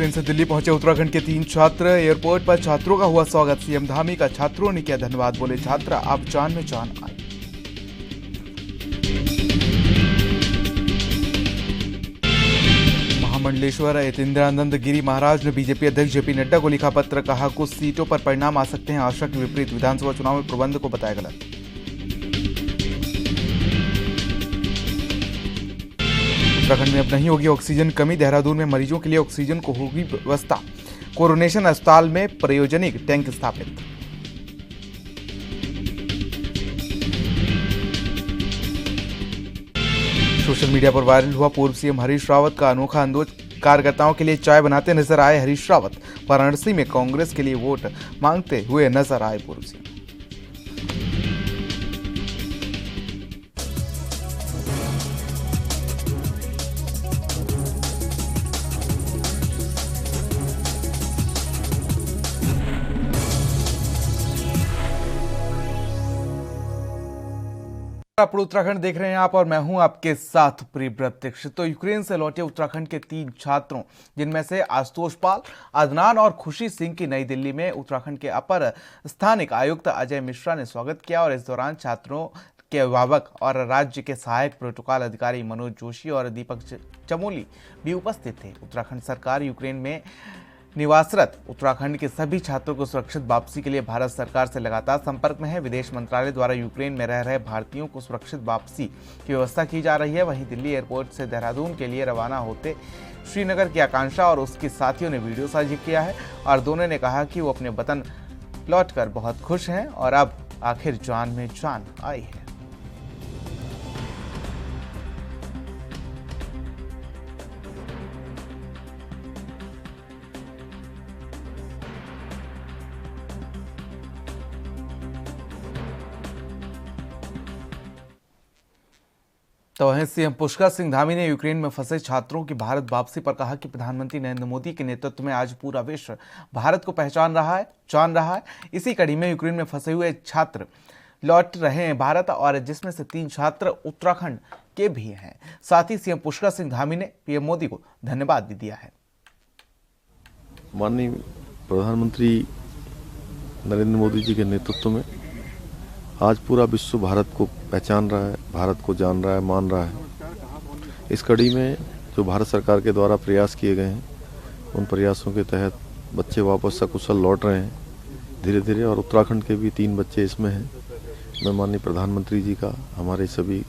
Ukraine से दिल्ली पहुंचे उत्तराखंड के 3 छात्र। एयरपोर्ट पर छात्रों का हुआ स्वागत। सीएम धामी का छात्रों ने किया धन्यवाद। बोले छात्र आप जान में जान आए। महामंडलेश्वर यतीन्द्रानंद गिरी महाराज ने बीजेपी अध्यक्ष जेपी नड्डा को लिखा पत्र। कहा कुछ सीटों पर परिणाम आ सकते हैं आशा के विपरीत। विधानसभा चुनाव में प्रबंध को बताया गलत। उत्तराखंड में अब नहीं होगी ऑक्सीजन कमी। देहरादून में मरीजों के लिए ऑक्सीजन को होगी व्यवस्था। कोरोनेशन अस्पताल में प्रयोजनिक टैंक स्थापित। सोशल मीडिया पर वायरल हुआ पूर्व सीएम हरीश रावत का अनोखा अंदाज। कार्यकर्ताओं के लिए चाय बनाते नजर आए हरीश रावत। वाराणसी में कांग्रेस के लिए वोट मांगते हुए नजर आए पूर्व सीएम। आप उत्तराखंड देख रहे हैं आप और मैं हूं आपके साथ प्रियव्रत दीक्षित। तो यूक्रेन से लौटे उत्तराखंड के 3 छात्रों जिनमें से आशुतोष पाल, अदनान और खुशी सिंह की नई दिल्ली में उत्तराखंड के अपर स्थानिक आयुक्त अजय मिश्रा ने स्वागत किया। और इस दौरान छात्रों के अभिभावक और राज्य के सहायक प्रोटोकॉल अधिकारी मनोज जोशी और दीपक चमोली भी उपस्थित थे। उत्तराखंड सरकार यूक्रेन में निवासरत उत्तराखंड के सभी छात्रों को सुरक्षित वापसी के लिए भारत सरकार से लगातार संपर्क में है। विदेश मंत्रालय द्वारा यूक्रेन में रह रहे भारतीयों को सुरक्षित वापसी की व्यवस्था की जा रही है। वहीं दिल्ली एयरपोर्ट से देहरादून के लिए रवाना होते श्रीनगर की आकांक्षा और उसके साथियों ने वीडियो साझा किया है और दोनों ने कहा कि वो अपने वतन लौटकर बहुत खुश हैं और अब आखिर जान में जान आई है। तो वहीं सीएम पुष्कर सिंह धामी ने यूक्रेन में फंसे छात्रों की भारत वापसी पर कहा कि प्रधानमंत्री नरेंद्र मोदी के नेतृत्व में आज पूरा विश्व भारत को पहचान रहा है, जान रहा है। इसी कड़ी में यूक्रेन में फंसे हुए छात्र लौट रहे हैं भारत और जिसमें से 3 छात्र उत्तराखंड के भी हैं। साथ ही सीएम पुष्कर सिंह धामी ने पीएम मोदी को धन्यवाद भी दिया है। माननीय प्रधानमंत्री नरेंद्र मोदी जी के नेतृत्व में आज पूरा विश्व भारत को पहचान रहा है, भारत को जान रहा है, मान रहा है। इस कड़ी में जो भारत सरकार के द्वारा प्रयास किए गए हैं उन प्रयासों के तहत बच्चे वापस सकुशल लौट रहे हैं धीरे धीरे। और उत्तराखंड के भी 3 बच्चे इसमें हैं। मैं माननीय प्रधानमंत्री जी का, हमारे सभी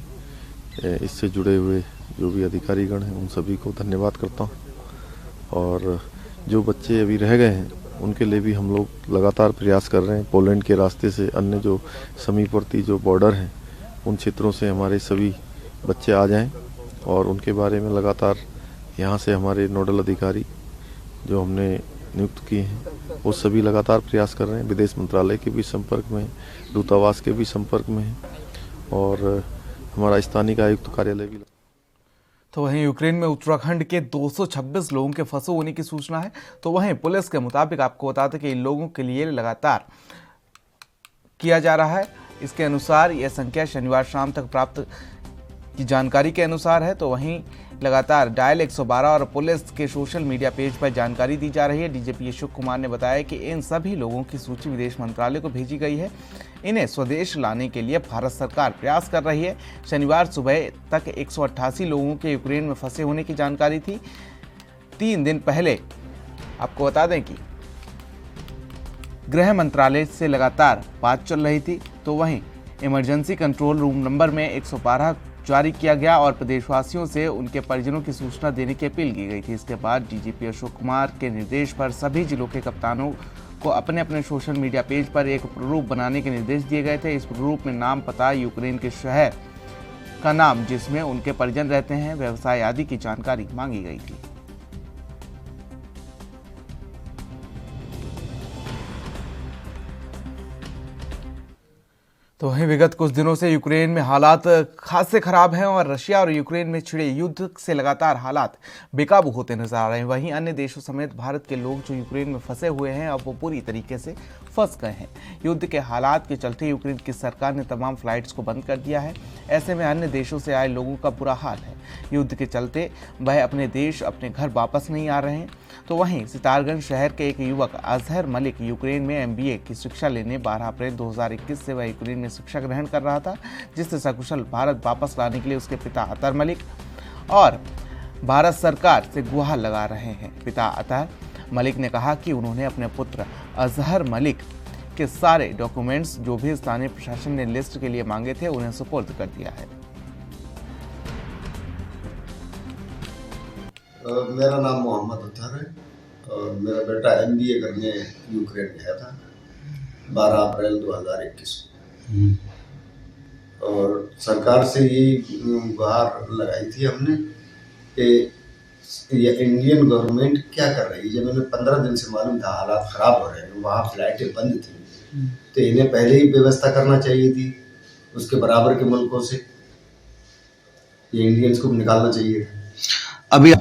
इससे जुड़े हुए जो भी अधिकारीगण हैं उन सभी को धन्यवाद करता हूँ। और जो बच्चे अभी रह गए हैं उनके लिए भी हम लोग लगातार प्रयास कर रहे हैं। पोलैंड के रास्ते से अन्य जो समीपवर्ती जो बॉर्डर हैं उन क्षेत्रों से हमारे सभी बच्चे आ जाएं और उनके बारे में लगातार यहाँ से हमारे नोडल अधिकारी जो हमने नियुक्त किए हैं वो सभी लगातार प्रयास कर रहे हैं। विदेश मंत्रालय के भी संपर्क में, दूतावास के भी संपर्क में हैं और हमारा स्थानीय आयुक्त कार्यालय भी। तो वहीं यूक्रेन में उत्तराखंड के 226 लोगों के फंसे होने की सूचना है। तो वहीं पुलिस के मुताबिक आपको बता दें कि इन लोगों के लिए लगातार किया जा रहा है। इसके अनुसार यह संख्या शनिवार शाम तक प्राप्त की जानकारी के अनुसार है। तो वहीं लगातार डायल 112 और पुलिस के सोशल मीडिया पेज पर जानकारी दी जा रही है। डीजीपी अशोक कुमार ने बताया कि इन सभी लोगों की सूची विदेश मंत्रालय को भेजी गई है। इन्हें स्वदेश लाने के लिए भारत सरकार प्रयास कर रही है। शनिवार सुबह तक 188 लोगों के यूक्रेन में फंसे होने की जानकारी थी। 3 दिन पहले आपको बता दें कि गृह मंत्रालय से लगातार बात चल रही थी। तो वहीं इमरजेंसी कंट्रोल रूम नंबर में 112 जारी किया गया और प्रदेशवासियों से उनके परिजनों की सूचना देने की अपील की गई थी। इसके बाद डीजीपी अशोक कुमार के निर्देश पर सभी जिलों के कप्तानों को अपने अपने सोशल मीडिया पेज पर एक प्रारूप बनाने के निर्देश दिए गए थे। इस प्रारूप में नाम, पता, यूक्रेन के शहर का नाम जिसमें उनके परिजन रहते हैं, व्यवसाय आदि की जानकारी मांगी गई थी। तो वहीं विगत कुछ दिनों से यूक्रेन में हालात खासे खराब हैं और रशिया और यूक्रेन में छिड़े युद्ध से लगातार हालात बेकाबू होते नजर आ रहे हैं। वहीं अन्य देशों समेत भारत के लोग जो यूक्रेन में फंसे हुए हैं अब वो पूरी तरीके से फंस गए हैं। युद्ध के हालात के चलते यूक्रेन की सरकार ने तमाम फ्लाइट्स को बंद कर दिया है। ऐसे में अन्य देशों से आए लोगों का बुरा हाल है। युद्ध के चलते वह अपने देश अपने घर वापस नहीं आ रहे हैं। तो वहीं सितारगंज शहर के एक युवक अजहर मलिक यूक्रेन में MBA की शिक्षा लेने 12 अप्रैल 2021 से वह यूक्रेन में शिक्षा ग्रहण कर रहा था, जिससे सकुशल भारत वापस लाने के लिए उसके पिता अतहर मलिक और भारत सरकार से गुहार लगा रहे हैं। पिता अतहर मलिक ने कहा कि उन्होंने अपने पुत्र अजहर मलिक के सारे डॉक्यूमेंट्स जो भी स्थानीय प्रशासन ने लिस्ट के लिए मांगे थे उन्हें सुपुर्द कर दिया है। मेरा नाम मोहम्मद अतहर है और मेरा बेटा MBA करने यूक्रेन गया था 12 अप्रैल 2021 को। और सरकार से ये गुहार लगाई थी हमने कि ये इंडियन गवर्नमेंट क्या कर रही है। जब हमें 15 दिन से मालूम था हालात ख़राब हो रहे हैं, वहाँ फ्लाइटें बंद थी, तो इन्हें पहले ही व्यवस्था करना चाहिए थी उसके बराबर के मुल्कों से, ये इंडियंस को निकालना चाहिए था। अभी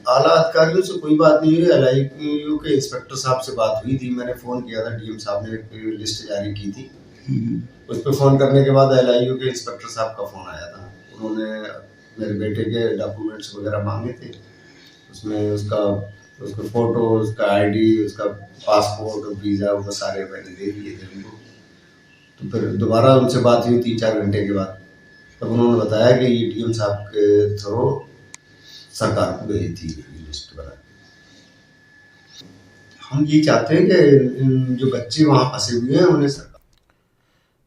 आला अधिकारियों से कोई बात नहीं हुई। LIU के इंस्पेक्टर साहब से बात हुई थी, मैंने फ़ोन किया था, DM साहब ने एक लिस्ट जारी की थी। उस पर फ़ोन करने के बाद LIU के इंस्पेक्टर साहब का फ़ोन आया था। उन्होंने मेरे बेटे के डॉक्यूमेंट्स वगैरह मांगे थे, उसमें उसका फ़ोटो, उसका ID, उसका पासपोर्ट, वीज़ा, वो सारे मैंने दे दिए थे उनको। तो फिर दोबारा उनसे बात हुई 3-4 घंटे के बाद, तब उन्होंने बताया कि ये DM साहब के थ्रू सरकार को भेजी थी लिस्ट बना। हम ये चाहते हैं कि जो बच्चे वहाँ फंसे हुए हैं उन्हें सरकार।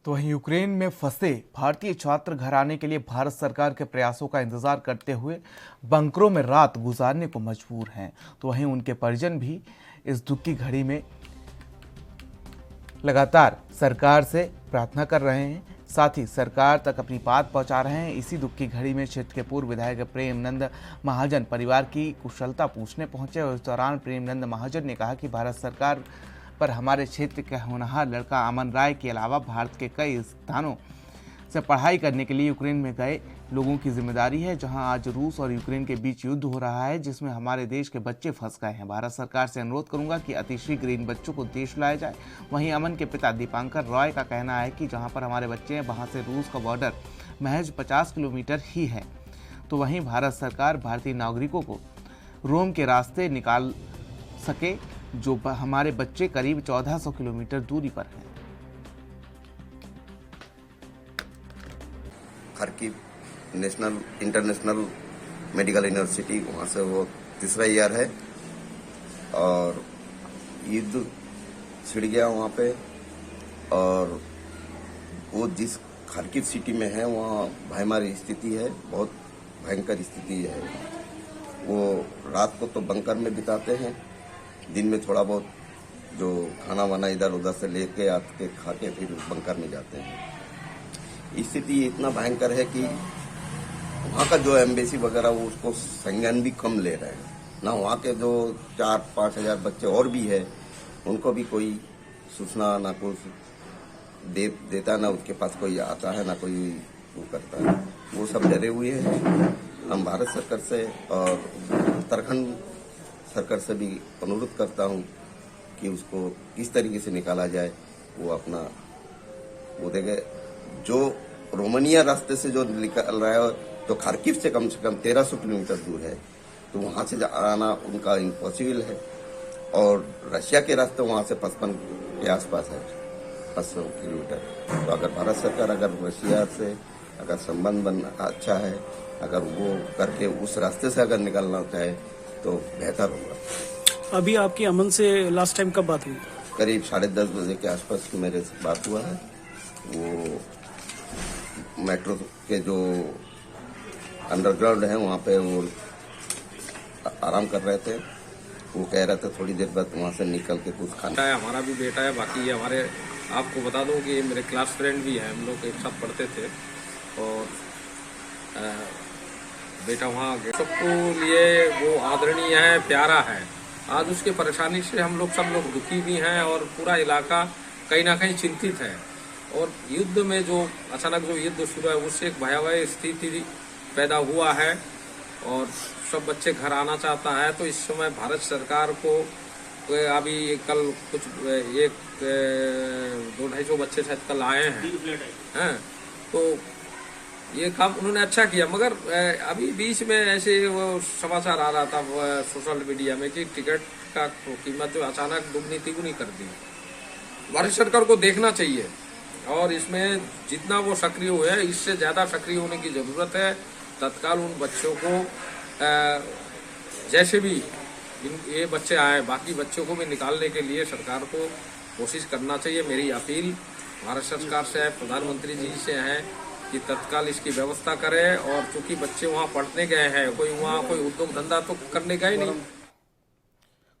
तो वहीं यूक्रेन में फंसे भारतीय छात्र घर आने के लिए भारत सरकार के प्रयासों का इंतजार करते हुए बंकरों में रात गुजारने को मजबूर हैं। तो वहीं उनके परिजन भी इस दुख की घड़ी में लगातार सरकार से प्रार्थना कर रहे हैं, साथ ही सरकार तक अपनी बात पहुंचा रहे हैं। इसी दुख की घड़ी में क्षेत्र के पूर्व विधायक प्रेमनंद महाजन परिवार की कुशलता पूछने पहुंचे और इस दौरान प्रेमनंद महाजन ने कहा कि भारत सरकार पर हमारे क्षेत्र के होनहार लड़का अमन राय के अलावा भारत के कई स्थानों से पढ़ाई करने के लिए यूक्रेन में गए लोगों की जिम्मेदारी है, जहां आज रूस और यूक्रेन के बीच युद्ध हो रहा है जिसमें हमारे देश के बच्चे फंस गए हैं। भारत सरकार से अनुरोध करूंगा कि अतिशीघ्र इन बच्चों को देश लाया जाए। वहीं अमन के पिता दीपांकर रॉय का कहना है कि जहां पर हमारे बच्चे हैं वहां से रूस का बॉर्डर महज 50 किलोमीटर ही है। तो वहीं भारत सरकार भारतीय नागरिकों को रोम के रास्ते निकाल सके, जो हमारे बच्चे करीब 1400 किलोमीटर दूरी पर हैं। Kharkiv national international medical university, वहाँ से वो तीसरा ईयर है और युद्ध छिड़ गया वहाँ पे। और वो जिस खार्किव सिटी में है वहाँ भयमारी स्थिति है, बहुत भयंकर स्थिति है। वो रात को तो बंकर में बिताते हैं, दिन में थोड़ा बहुत जो खाना वाना इधर उधर से लेके आके खा के फिर बंकर में जाते हैं। स्थिति इतना भयंकर है कि वहाँ का जो एम्बेसी वगैरह वो उसको संज्ञान भी कम ले रहे हैं ना। वहाँ के जो 4-5 हजार बच्चे और भी है उनको भी कोई सूचना ना कुछ देता, ना उसके पास कोई आता है, ना कोई वो करता है। वो सब डरे हुए हैं। हम भारत सरकार से और उत्तराखंड सरकार से भी अनुरोध करता हूँ कि उसको किस तरीके से निकाला जाए। वो अपना वो देखे, जो रोमानिया रास्ते से जो निकल रहा है तो खार्किव से कम 1300 किलोमीटर दूर है, तो वहाँ से आना उनका इम्पॉसिबल है। और रशिया के रास्ते वहाँ से 55 के आसपास है, 500 किलोमीटर। तो अगर भारत सरकार अगर रशिया से अगर संबंध अच्छा है, अगर वो करके उस रास्ते से अगर निकलना चाहे तो बेहतर होगा। अभी आपकी अमन से लास्ट टाइम कब बात हुई? करीब 10:30 बजे के आसपास मेरे से बात हुआ है। वो मेट्रो के जो अंडरग्राउंड है वहाँ पे वो आराम कर रहे थे। वो कह रहे थे थोड़ी देर बाद वहाँ से निकल के कुछ खाना है। हमारा भी बेटा है, बाकी ये हमारे, आपको बता दूं कि मेरे क्लास फ्रेंड भी हैं, हम लोग एक साथ पढ़ते थे। और बेटा वहाँ सबको लिए वो आदरणीय है, प्यारा है। आज उसके परेशानी से हम लोग सब लोग दुखी भी हैं और पूरा इलाका कहीं ना कहीं चिंतित है। और युद्ध में जो अचानक जो युद्ध शुरू है उससे एक भयावह स्थिति पैदा हुआ है और सब बच्चे घर आना चाहता है। तो इस समय भारत सरकार को अभी कल कुछ 200-250 बच्चे शायद कल आए हैं। तो ये काम उन्होंने अच्छा किया। मगर अभी बीच में ऐसे वो समाचार आ रहा था सोशल मीडिया में कि टिकट का कीमत जो अचानक दुगनी तिगुनी कर दी। भारत सरकार को देखना चाहिए और इसमें जितना वो सक्रिय हुए हैं इससे ज़्यादा सक्रिय होने की ज़रूरत है। तत्काल उन बच्चों को जैसे भी ये बच्चे आए बाकी बच्चों को भी निकालने के लिए सरकार को कोशिश करना चाहिए। मेरी अपील भारत सरकार से है, प्रधानमंत्री जी से है कि तत्काल इसकी व्यवस्था करें। और चूंकि बच्चे वहाँ पढ़ने गए हैं, वहाँ कोई उद्योग धंधा तो करने गए नहीं।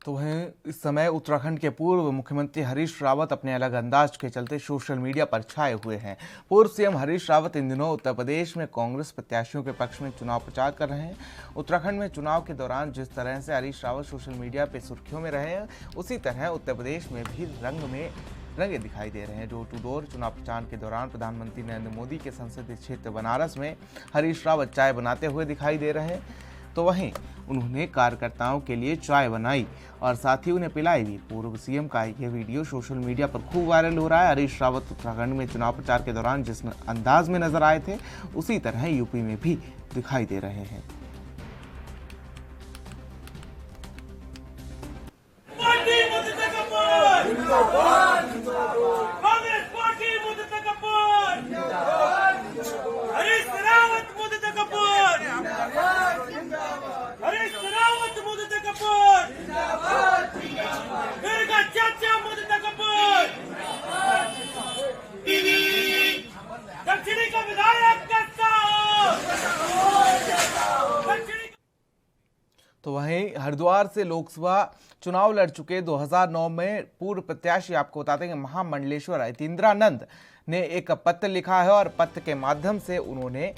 तो वहीं इस समय उत्तराखंड के पूर्व मुख्यमंत्री हरीश रावत अपने अलग अंदाज के चलते सोशल मीडिया पर छाए हुए हैं। पूर्व सीएम हरीश रावत इन दिनों उत्तर प्रदेश में कांग्रेस प्रत्याशियों के पक्ष में चुनाव प्रचार कर रहे हैं। उत्तराखंड में चुनाव के दौरान जिस तरह से हरीश रावत सोशल मीडिया पर सुर्खियों में रहे हैं, उसी तरह उत्तर प्रदेश में भी रंगे दिखाई दे रहे हैं। डोर टू डोर चुनाव प्रचार के दौरान प्रधानमंत्री नरेंद्र मोदी के संसदीय क्षेत्र बनारस में हरीश रावत चाय बनाते हुए दिखाई दे रहे हैं। तो वहीं उन्होंने कार्यकर्ताओं के लिए चाय बनाई और साथ ही उन्हें पिलाई भी। पूर्व सीएम का यह वीडियो सोशल मीडिया पर खूब वायरल हो रहा है। हरीश रावत उत्तराखंड में चुनाव प्रचार के दौरान जिस अंदाज में नजर आए थे, उसी तरह यूपी में भी दिखाई दे रहे हैं। तो वहीं हरिद्वार से लोकसभा चुनाव लड़ चुके 2009 में पूर्व प्रत्याशी, आपको बताते हैं महामंडलेश्वर अतिंद्रानंद ने एक पत्र लिखा है और पत्र के माध्यम से उन्होंने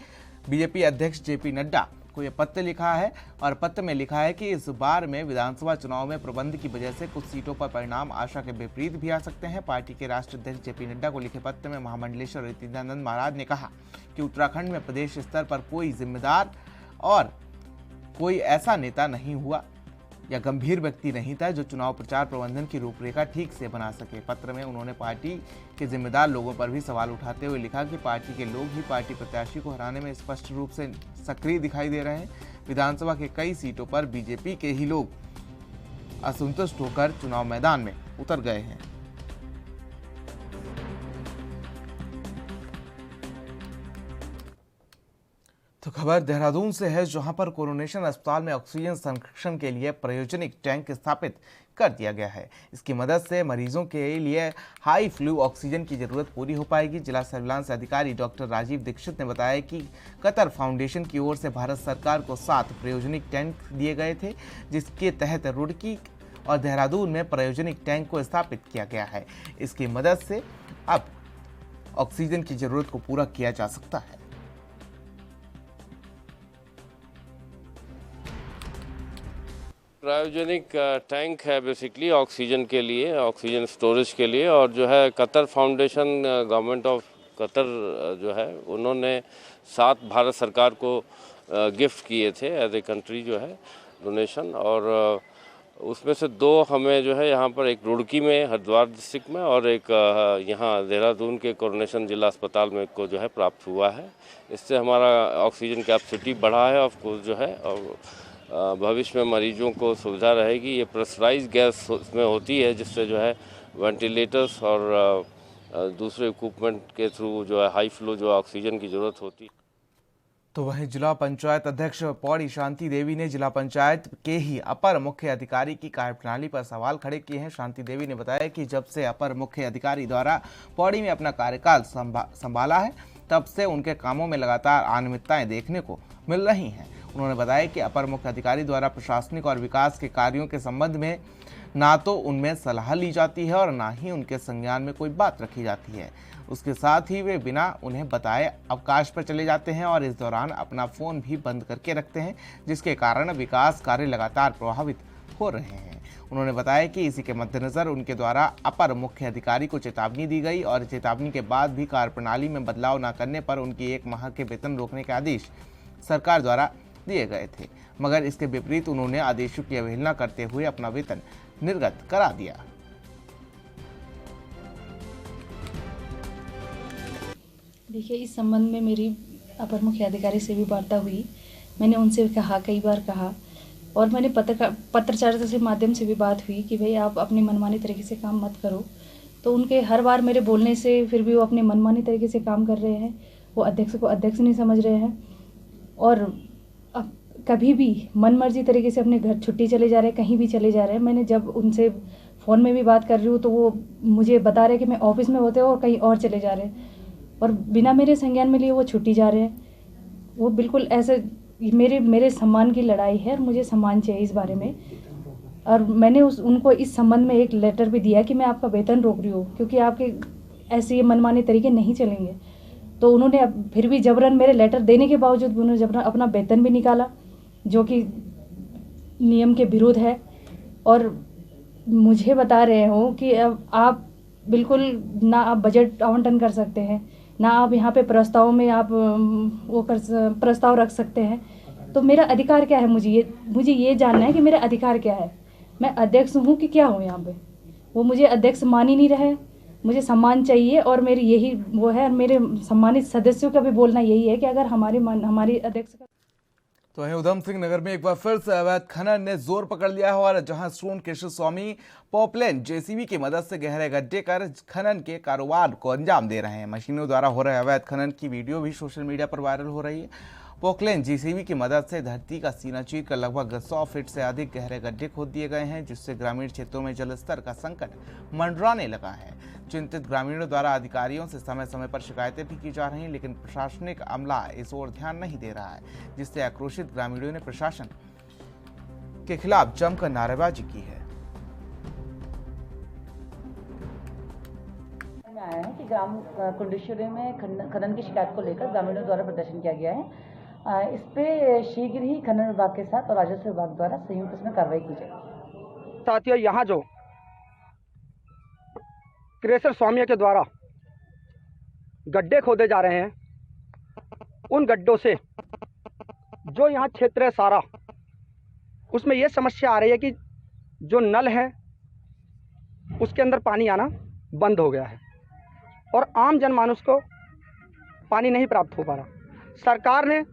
बीजेपी अध्यक्ष जेपी नड्डा को यह पत्र लिखा है। और पत्र में लिखा है कि इस बार में विधानसभा चुनाव में प्रबंध की वजह से कुछ सीटों पर परिणाम आशा के विपरीत भी आ सकते हैं। पार्टी के राष्ट्रीय अध्यक्ष जेपी नड्डा को लिखे पत्र में महामंडलेश्वर अतिंद्रानंद महाराज ने कहा कि उत्तराखंड में प्रदेश स्तर पर कोई जिम्मेदार और कोई ऐसा नेता नहीं हुआ या गंभीर व्यक्ति नहीं था जो चुनाव प्रचार प्रबंधन की रूपरेखा ठीक से बना सके। पत्र में उन्होंने पार्टी के जिम्मेदार लोगों पर भी सवाल उठाते हुए लिखा कि पार्टी के लोग ही पार्टी प्रत्याशी को हराने में स्पष्ट रूप से सक्रिय दिखाई दे रहे हैं। विधानसभा के कई सीटों पर बीजेपी के ही लोग असंतुष्ट होकर चुनाव मैदान में उतर गए हैं। तो खबर देहरादून से है, जहां पर कोरोनेशन अस्पताल में ऑक्सीजन संरक्षण के लिए प्रयोजनिक टैंक स्थापित कर दिया गया है। इसकी मदद से मरीजों के लिए हाई फ्लू ऑक्सीजन की जरूरत पूरी हो पाएगी। जिला सर्विलांस अधिकारी डॉक्टर राजीव दीक्षित ने बताया कि कतर फाउंडेशन की ओर से भारत सरकार को 7 प्रयोजनिक टैंक दिए गए थे, जिसके तहत रुड़की और देहरादून में प्रयोजनिक टैंक को स्थापित किया गया है। इसकी मदद से अब ऑक्सीजन की जरूरत को पूरा किया जा सकता है। क्रायोजेनिक टैंक है बेसिकली ऑक्सीजन के लिए, ऑक्सीजन स्टोरेज के लिए। और जो है Qatar foundation, government of Qatar जो है, उन्होंने 7 भारत सरकार को गिफ्ट किए थे एज ए कंट्री जो है डोनेशन। और उसमें से 2 हमें जो है यहाँ पर, एक रुड़की में हरिद्वार डिस्ट्रिक्ट में और एक यहाँ देहरादून के कोरोनेशन जिला अस्पताल में को जो है प्राप्त हुआ है। इससे हमारा ऑक्सीजन कैपेसिटी बढ़ा है ऑफ कोर्स जो है, और भविष्य में मरीजों को सुविधा रहेगी। ये प्रेशराइज गैस इसमें होती है, जिससे जो है वेंटिलेटर्स और दूसरे इक्विपमेंट के थ्रू जो है हाई फ्लो जो ऑक्सीजन की ज़रूरत होती है। तो वहीं जिला पंचायत अध्यक्ष पौड़ी शांति देवी ने जिला पंचायत के ही अपर मुख्य अधिकारी की कार्यप्रणाली पर सवाल खड़े किए हैं। शांति देवी ने बताया कि जब से अपर मुख्य अधिकारी द्वारा पौड़ी में अपना कार्यकाल संभाला है, तब से उनके कामों में लगातार अनियमितताएं देखने को मिल रही हैं। उन्होंने बताया कि अपर मुख्य अधिकारी द्वारा प्रशासनिक और विकास के कार्यों के संबंध में ना तो उनमें सलाह ली जाती है और ना ही उनके संज्ञान में कोई बात रखी जाती है। उसके साथ ही वे बिना उन्हें बताए अवकाश पर चले जाते हैं और इस दौरान अपना फ़ोन भी बंद करके रखते हैं, जिसके कारण विकास कार्य लगातार प्रभावित हो रहे हैं। उन्होंने बताया कि इसी के मद्देनज़र उनके द्वारा अपर मुख्य अधिकारी को चेतावनी दी गई और चेतावनी के बाद भी कार्यप्रणाली में बदलाव न करने पर उनकी 1 माह के वेतन रोकने के आदेश सरकार द्वारा दिए गए थे, मगर इसके विपरीत उन्होंने आदेशों की अवहेलना करते हुए अपना वेतन निर्गत करा दिया। देखिए, इस संबंध में मेरी अपर मुख्य अधिकारी से भी वार्ता हुई। मैंने उनसे कहा, कई बार कहा, और मैंने पत्रचारिता से माध्यम से भी बात हुई कि भाई आप अपनी मनमानी तरीके से काम मत करो। तो उनके हर बार मेरे बोलने से फिर भी वो अपने मनमानी तरीके से काम कर रहे हैं। वो अध्यक्ष को अध्यक्ष नहीं समझ रहे हैं और अब कभी भी मनमर्जी तरीके से अपने घर छुट्टी चले जा रहे हैं, कहीं भी चले जा रहे हैं। मैंने जब उनसे फ़ोन में भी बात कर रही हूँ तो वो मुझे बता रहे कि मैं ऑफिस में होते हैं और कहीं और चले जा रहे हैं और बिना मेरे संज्ञान में लिए वो छुट्टी जा रहे हैं। वो बिल्कुल ऐसे मेरे सम्मान की लड़ाई है और मुझे सम्मान चाहिए इस बारे में। और मैंने उनको इस संबंध में एक लेटर भी दिया कि मैं आपका वेतन रोक रही हूँ क्योंकि आपके ऐसे ये मनमाने तरीके नहीं चलेंगे। तो उन्होंने फिर भी जबरन मेरे लेटर देने के बावजूद उन्होंने जबरन अपना वेतन भी निकाला जो कि नियम के विरुद्ध है। और मुझे बता रहे हो कि अब आप बिल्कुल ना आप बजट आवंटन कर सकते हैं, ना आप यहाँ पे प्रस्ताव में आप प्रस्ताव रख सकते हैं। तो मेरा अधिकार क्या है? मुझे ये जानना है कि मेरा अधिकार क्या है। मैं अध्यक्ष हूँ कि क्या हूँ यहाँ पे? वो मुझे अध्यक्ष मान ही नहीं रहे। मुझे सम्मान चाहिए और मेरी यही वो है। मेरे सम्मानित सदस्यों का भी बोलना यही है कि अगर हमारे अध्यक्ष का तो वहीं उधम सिंह नगर में एक बार फिर से अवैध खनन ने जोर पकड़ लिया है और जहां स्टोन कृषि स्वामी पॉपलेन जेसीबी की मदद से गहरे गड्ढे कर खनन के कारोबार को अंजाम दे रहे हैं। मशीनों द्वारा हो रहे अवैध खनन की वीडियो भी सोशल मीडिया पर वायरल हो रही है। पोकलेन जेसीबी की मदद से धरती का सीना चीर कर लगभग 100 फीट से अधिक गहरे गड्ढे खोद दिए गए हैं, जिससे ग्रामीण क्षेत्रों में जल स्तर का संकट मंडराने लगा है। चिंतित ग्रामीणों द्वारा अधिकारियों से समय समय पर शिकायतें भी की जा रही हैं, लेकिन प्रशासनिक अमला इस ओर ध्यान नहीं दे रहा है, जिससे आक्रोशित ग्रामीणों ने प्रशासन के खिलाफ जमकर नारेबाजी की है। आया है कि ग्राम कुंडेश्वरी में खनन की शिकायत को लेकर ग्रामीणों द्वारा प्रदर्शन किया गया है। इस पे शीघ्र ही खनन विभाग के साथ और राजस्व विभाग द्वारा संयुक्त इसमें कार्रवाई की जाएगी। साथियों, यहाँ जो क्रेशर स्वामियों के द्वारा गड्ढे खोदे जा रहे हैं, उन गड्ढों से जो यहाँ क्षेत्र है सारा, उसमें ये समस्या आ रही है कि जो नल है उसके अंदर पानी आना बंद हो गया है और आम जनमानस को पानी नहीं प्राप्त हो पा रहा। सरकार ने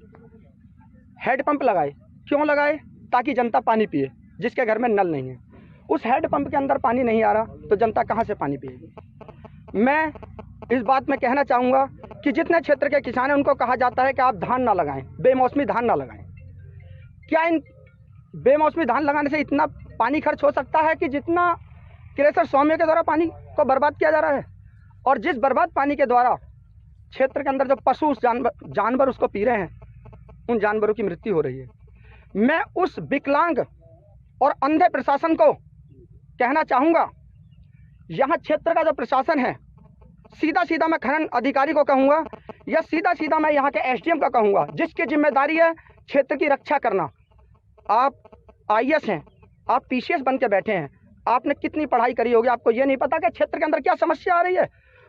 हेडपंप लगाए। क्यों लगाए? ताकि जनता पानी पिए, जिसके घर में नल नहीं है। उस हेडपंप के अंदर पानी नहीं आ रहा तो जनता कहाँ से पानी पिएगी? मैं इस बात में कहना चाहूँगा कि जितने क्षेत्र के किसान हैं उनको कहा जाता है कि आप धान ना लगाएं, बेमौसमी धान ना लगाएं। क्या इन बेमौसमी धान लगाने से इतना पानी खर्च हो सकता है कि जितना क्रेशर स्वामियों के द्वारा पानी को बर्बाद किया जा रहा है? और जिस बर्बाद पानी के द्वारा क्षेत्र के अंदर जो पशु जानवर उसको पी रहे हैं, उन जानवरों की मृत्यु हो रही है। मैं उस विकलांग और अंधे प्रशासन को कहना चाहूँगा, यहाँ क्षेत्र का जो प्रशासन है, सीधा सीधा मैं खनन अधिकारी को कहूँगा या सीधा सीधा मैं यहाँ के एसडीएम का कहूँगा, जिसकी जिम्मेदारी है क्षेत्र की रक्षा करना। आप आईएएस हैं, आप पीसीएस बन के बैठे हैं, आपने कितनी पढ़ाई करी होगी, आपको ये नहीं पता कि क्षेत्र के अंदर क्या समस्या आ रही है?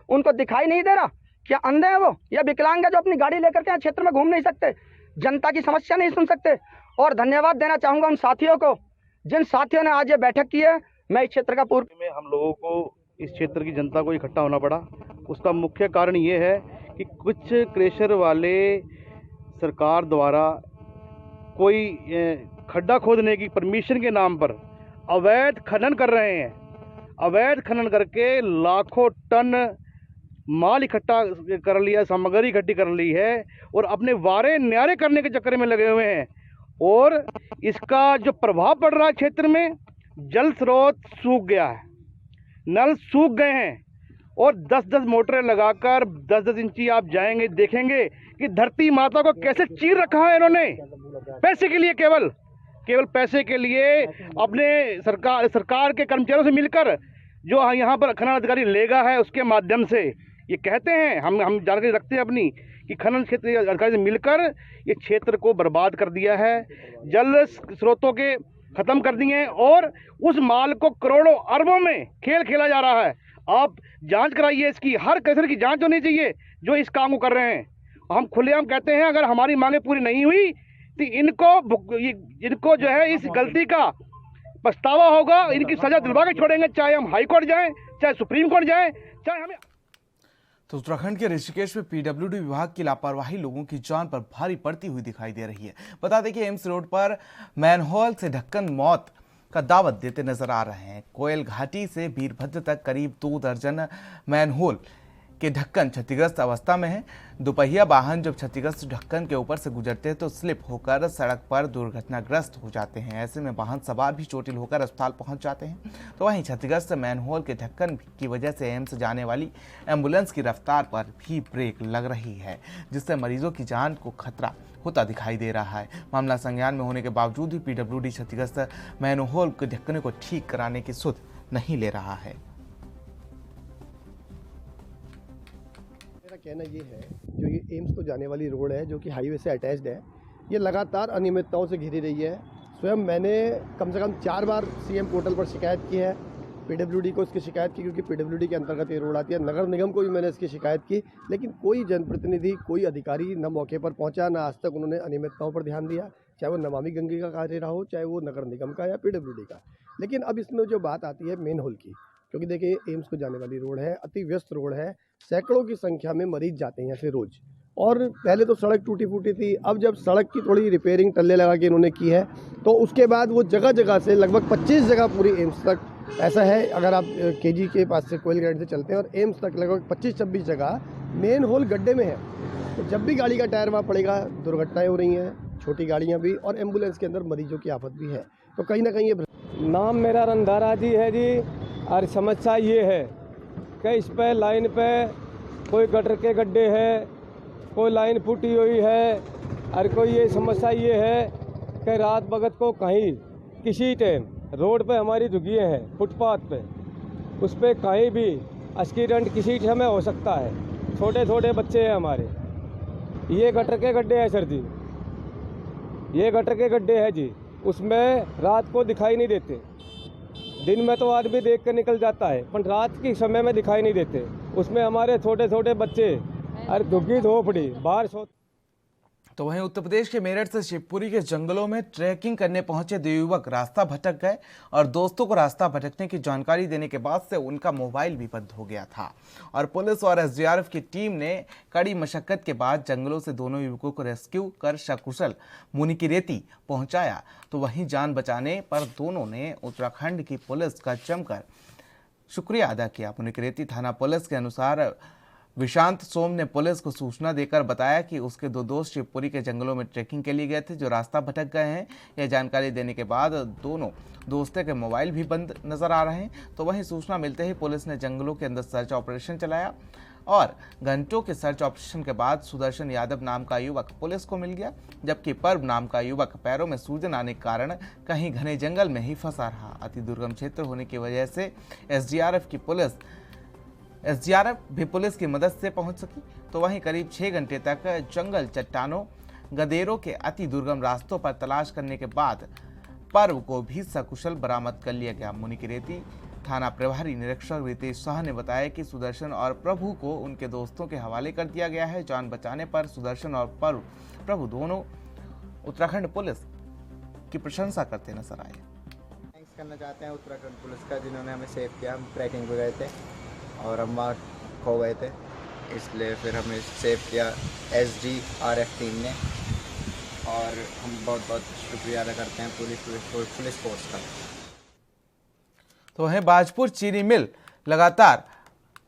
उनको दिखाई नहीं दे रहा? क्या अंधे हैं वो या विकलांग है जो अपनी गाड़ी लेकर के क्षेत्र में घूम नहीं सकते, जनता की समस्या नहीं सुन सकते? और धन्यवाद देना चाहूँगा उन साथियों को जिन साथियों ने आज ये बैठक की है। मैं इस क्षेत्र का पूर्व में हम लोगों को इस क्षेत्र की जनता को इकट्ठा होना पड़ा। उसका मुख्य कारण ये है कि कुछ क्रेशर वाले सरकार द्वारा कोई खड्डा खोदने की परमिशन के नाम पर अवैध खनन कर रहे हैं। अवैध खनन करके लाखों टन माल इकट्ठा कर लिया, सामग्री इकट्ठी कर ली है और अपने वारे न्यारे करने के चक्कर में लगे हुए हैं। और इसका जो प्रभाव पड़ रहा है क्षेत्र में, जल स्रोत सूख गया है, नल सूख गए हैं और 10-10 मोटरें लगाकर 10-10 इंची आप जाएंगे देखेंगे कि धरती माता को कैसे चीर रखा है इन्होंने, पैसे के लिए, केवल पैसे के लिए। अपने सरकार के कर्मचारियों से मिलकर जो यहाँ पर खनन अधिकारी लेगा है, उसके माध्यम से ये कहते हैं, हम जानकारी रखते हैं अपनी, कि खनन क्षेत्र अधिकारी से मिलकर ये क्षेत्र को बर्बाद कर दिया है, जल स्रोतों के खत्म कर दिए हैं और उस माल को करोड़ों अरबों में खेल खेला जा रहा है। आप जांच कराइए इसकी, हर कसर की जांच होनी चाहिए जो इस काम को कर रहे हैं। हम खुलेआम कहते हैं, अगर हमारी मांगे पूरी नहीं हुई तो इनको जो है इस गलती का पछतावा होगा, इनकी सजा दिलवा के छोड़ेंगे, चाहे हम हाई कोर्ट जाएं, चाहे सुप्रीम कोर्ट जाएं, चाहे हमें। तो उत्तराखंड के ऋषिकेश में पीडब्ल्यूडी विभाग की लापरवाही लोगों की जान पर भारी पड़ती हुई दिखाई दे रही है। बता दें कि एम्स रोड पर मैनहोल से ढक्कन मौत का दावत देते नजर आ रहे हैं। कोयल घाटी से वीरभद्र तक करीब 2 दर्जन मैनहोल के ढक्कन क्षतिग्रस्त अवस्था में है। दोपहिया वाहन जब क्षतिग्रस्त ढक्कन के ऊपर से गुजरते हैं तो स्लिप होकर सड़क पर दुर्घटनाग्रस्त हो जाते हैं। ऐसे में वाहन सवार भी चोटिल होकर अस्पताल पहुंच जाते हैं। तो वहीं क्षतिग्रस्त मैनहोल के ढक्कन की वजह से एम्स जाने वाली एम्बुलेंस की रफ्तार पर भी ब्रेक लग रही है, जिससे मरीजों की जान को खतरा होता दिखाई दे रहा है। मामला संज्ञान में होने के बावजूद भी पीडब्ल्यूडी क्षतिग्रस्त मैनहोल के ढक्कन को ठीक कराने की सुध नहीं ले रहा है। मेरा कहना ये है, जो ये एम्स को जाने वाली रोड है जो कि हाईवे से अटैच्ड है, ये लगातार अनियमितताओं से घिरी रही है। स्वयं मैंने कम से कम 4 बार सीएम पोर्टल पर शिकायत की है, पीडब्ल्यूडी को इसकी शिकायत की, क्योंकि पीडब्ल्यूडी के अंतर्गत ये रोड आती है। नगर निगम को भी मैंने इसकी शिकायत की, लेकिन कोई जनप्रतिनिधि, कोई अधिकारी न मौके पर पहुंचा, न आज तक उन्होंने अनियमितताओं पर ध्यान दिया, चाहे वो नमामि गंगे का कार्य रहा हो, चाहे वो नगर निगम का या पीडब्ल्यूडी का। लेकिन अब इसमें जो बात आती है मेन होल की, क्योंकि देखिए एम्स को जाने वाली रोड है, अति व्यस्त रोड है, सैकड़ों की संख्या में मरीज जाते हैं यहाँ से रोज। और पहले तो सड़क टूटी फूटी थी, अब जब सड़क की थोड़ी रिपेयरिंग टल्ले लगा के इन्होंने की है, तो उसके बाद वो जगह जगह से लगभग 25 जगह पूरी एम्स तक ऐसा है। अगर आप केजी के पास से कोयल ग्राउंड से चलते हैं और एम्स तक लगभग 25-26 जगह मेन होल गड्ढे में है। तो जब भी गाड़ी का टायर वहाँ पड़ेगा, दुर्घटनाएं हो रही हैं, छोटी गाड़ियाँ भी, और एम्बुलेंस के अंदर मरीजों की आफत भी है। तो कहीं ना कहीं ये नाम मेरा रंधारा जी है जी। और समस्या ये है कि इस पे लाइन पे कोई गटर के गड्ढे है, कोई लाइन फूटी हुई है, और कोई ये समस्या ये है कि रात वक्त को कहीं किसी टाइम रोड पे हमारी दुखियाँ हैं फुटपाथ पे, उस पर कहीं भी एक्सीडेंट किसी समय हो सकता है। छोटे छोटे बच्चे हैं हमारे, ये गटर के गड्ढे हैं सर जी, ये गटर के गड्ढे हैं जी। उसमें रात को दिखाई नहीं देते, दिन में तो आदमी देख कर निकल जाता है, पर रात के समय में दिखाई नहीं देते। उसमें हमारे छोटे छोटे बच्चे और दुखी झोपड़ी बाहर सो। तो वहीं उत्तर प्रदेश के मेरठ से शिवपुरी के जंगलों में ट्रैकिंग करने पहुंचे 2 युवक रास्ता भटक गए और दोस्तों को रास्ता भटकने की जानकारी देने के बाद से उनका मोबाइल भी बंद हो गया था और पुलिस और एसडीआरएफ की टीम ने कड़ी मशक्कत के बाद जंगलों से दोनों युवकों को रेस्क्यू कर सकुशल मुनिकीरेती पहुंचाया। तो वहीं जान बचाने पर दोनों ने उत्तराखंड की पुलिस का जमकर शुक्रिया अदा किया। मुनिकीरेती थाना पुलिस के अनुसार विशांत सोम ने पुलिस को सूचना देकर बताया कि उसके 2 दोस्त शिवपुरी के जंगलों में ट्रैकिंग के लिए गए थे जो रास्ता भटक गए हैं। यह जानकारी देने के बाद दोनों दोस्तों के मोबाइल भी बंद नजर आ रहे हैं। तो वहीं सूचना मिलते ही पुलिस ने जंगलों के अंदर सर्च ऑपरेशन चलाया और घंटों के सर्च ऑपरेशन के बाद सुदर्शन यादव नाम का युवक पुलिस को मिल गया, जबकि पर्व नाम का युवक पैरों में सूजन आने के कारण कहीं घने जंगल में ही फंसा रहा। अति दुर्गम क्षेत्र होने की वजह से एसडीआरएफ भी पुलिस की मदद से पहुंच सकी। तो वहीं करीब 6 घंटे तक जंगल, चट्टानों, गदेरों के अति दुर्गम रास्तों पर तलाश करने के बाद पर्व को भी सकुशल बरामद कर लिया गया। मुनिकीरेती थाना प्रभारी निरीक्षक रितेश शाह ने बताया कि सुदर्शन और प्रभु को उनके दोस्तों के हवाले कर दिया गया है। जान बचाने पर सुदर्शन और प्रभु दोनों उत्तराखंड पुलिस की प्रशंसा करते नजर आए। थैंक्स करना चाहते हैं उत्तराखंड पुलिस का, जिन्होंने हमें सेव किया। हम ट्रैकिंग पे गए थे और हम वहाँ खो गए थे, इसलिए फिर हमें सेव किया एसडीआरएफ टीम ने, और हम बहुत बहुत शुक्रिया अदा करते हैं पुलिस फोर्स का। तो वहीं बाजपुर चीनी मिल लगातार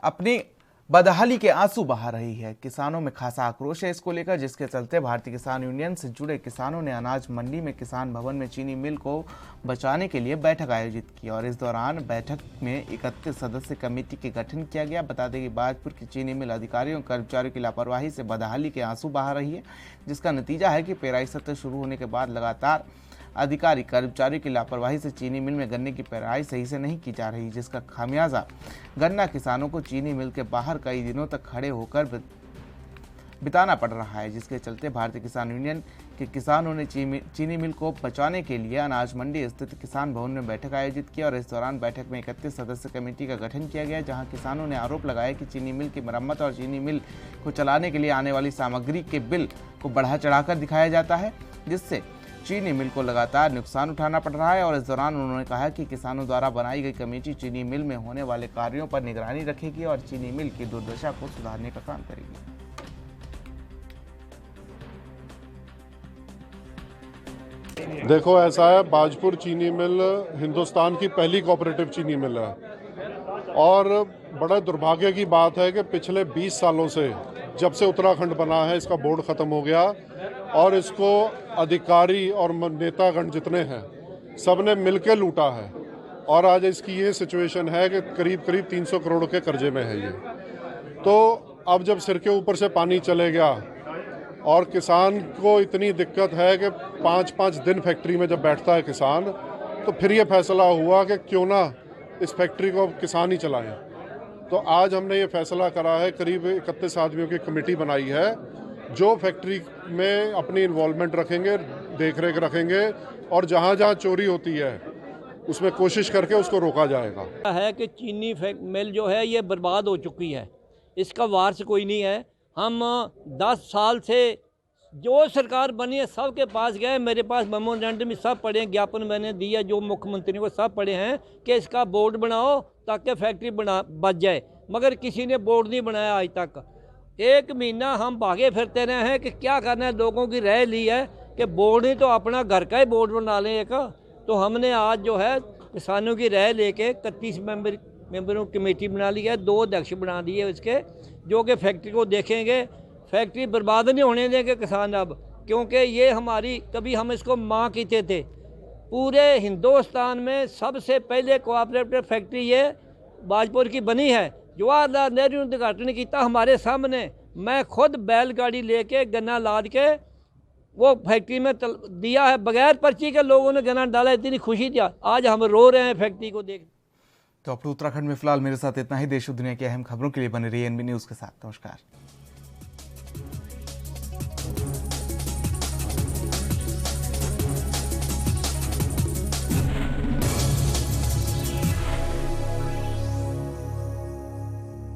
अपनी बदहाली के आंसू बहा रही है। किसानों में खासा आक्रोश है इसको लेकर, जिसके चलते भारतीय किसान यूनियन से जुड़े किसानों ने अनाज मंडी में किसान भवन में चीनी मिल को बचाने के लिए बैठक आयोजित की और इस दौरान बैठक में 31 सदस्य कमेटी के गठन किया गया। बता दें कि बाजपुर की चीनी मिल अधिकारियों और कर्मचारियों की लापरवाही से बदहाली के आंसू बहा रही है, जिसका नतीजा है कि पेराई सत्र शुरू होने के बाद लगातार अधिकारी कर्मचारियों की लापरवाही से चीनी मिल में गन्ने की पेराई सही से नहीं की जा रही, जिसका खामियाजा गन्ना किसानों को चीनी मिल के बाहर कई दिनों तक खड़े होकर बिताना पड़ रहा है, जिसके चलते भारतीय किसान यूनियन के किसानों ने चीनी मिल को बचाने के लिए अनाज मंडी स्थित किसान भवन में बैठक आयोजित की और इस दौरान बैठक में 31 सदस्य कमेटी का गठन किया गया, जहां किसानों ने आरोप लगाया कि चीनी मिल की मरम्मत और चीनी मिल को चलाने के लिए आने वाली सामग्री के बिल को बढ़ा चढ़ाकर दिखाया जाता है, जिससे चीनी मिल को लगातार नुकसान उठाना पड़ रहा है और इस दौरान उन्होंने कहा कि किसानों द्वारा बनाई गई कमेटी चीनी मिल में होने वाले कार्यों पर निगरानी रखेगी और चीनी मिल की दुर्दशा को सुधारने का काम करेगी। देखो, ऐसा है, बाजपुर चीनी मिल हिंदुस्तान की पहली कोऑपरेटिव चीनी मिल है और बड़ा दुर्भाग्य की बात है कि पिछले 20 सालों से जब से उत्तराखंड बना है इसका बोर्ड ख़त्म हो गया और इसको अधिकारी और नेतागण जितने हैं सब ने मिलकर लूटा है और आज इसकी ये सिचुएशन है कि करीब 300 करोड़ के कर्जे में है ये। तो अब जब सिर के ऊपर से पानी चले गया और किसान को इतनी दिक्कत है कि 5-5 दिन फैक्ट्री में जब बैठता है किसान, तो फिर ये फैसला हुआ कि क्यों ना इस फैक्ट्री को किसान ही चलाएं। तो आज हमने ये फैसला करा है, करीब 31 आदमियों की कमेटी बनाई है जो फैक्ट्री में अपनी इन्वॉल्वमेंट रखेंगे, देखरेख रखेंगे और जहाँ जहाँ चोरी होती है उसमें कोशिश करके उसको रोका जाएगा। है कि चीनी मिल जो है ये बर्बाद हो चुकी है, इसका वारस कोई नहीं है। हम 10 साल से जो सरकार बनी है सबके पास गए, मेरे पास मेमोरेंडम में सब पढ़े, ज्ञापन मैंने दिया जो मुख्यमंत्री को सब पढ़े हैं कि इसका बोर्ड बनाओ ताकि फैक्ट्री बच जाए, मगर किसी ने बोर्ड नहीं बनाया आज तक। 1 महीना हम भागे फिरते रहे हैं कि क्या करना है, लोगों की राय ली है कि बोर्ड ही तो अपना घर का ही बोर्ड बना लें एक। तो हमने आज जो है किसानों की राय लेके 31 मेंबरों की कमेटी बना ली है, 2 अध्यक्ष बना दिए इसके, जो कि फैक्ट्री को देखेंगे, फैक्ट्री बर्बाद नहीं होने देंगे किसान अब, क्योंकि ये हमारी कभी हम इसको माँ कहते थे। पूरे हिंदुस्तान में सबसे पहले कोऑपरेटिव फैक्ट्री ये बाजपुर की बनी है। जवाहरलाल नेहरू ने उद्घाटन किया हमारे सामने, मैं खुद बैलगाड़ी लेके गन्ना लाद के वो फैक्ट्री में दिया है, बगैर पर्ची के लोगों ने गन्ना डाला, इतनी खुशी थी। आज हम रो रहे हैं फैक्ट्री को देख। तो अपने उत्तराखंड में फिलहाल मेरे साथ इतना ही। देश और दुनिया की अहम खबरों के लिए बने रहिए एनबी न्यूज़ के साथ। नमस्कार।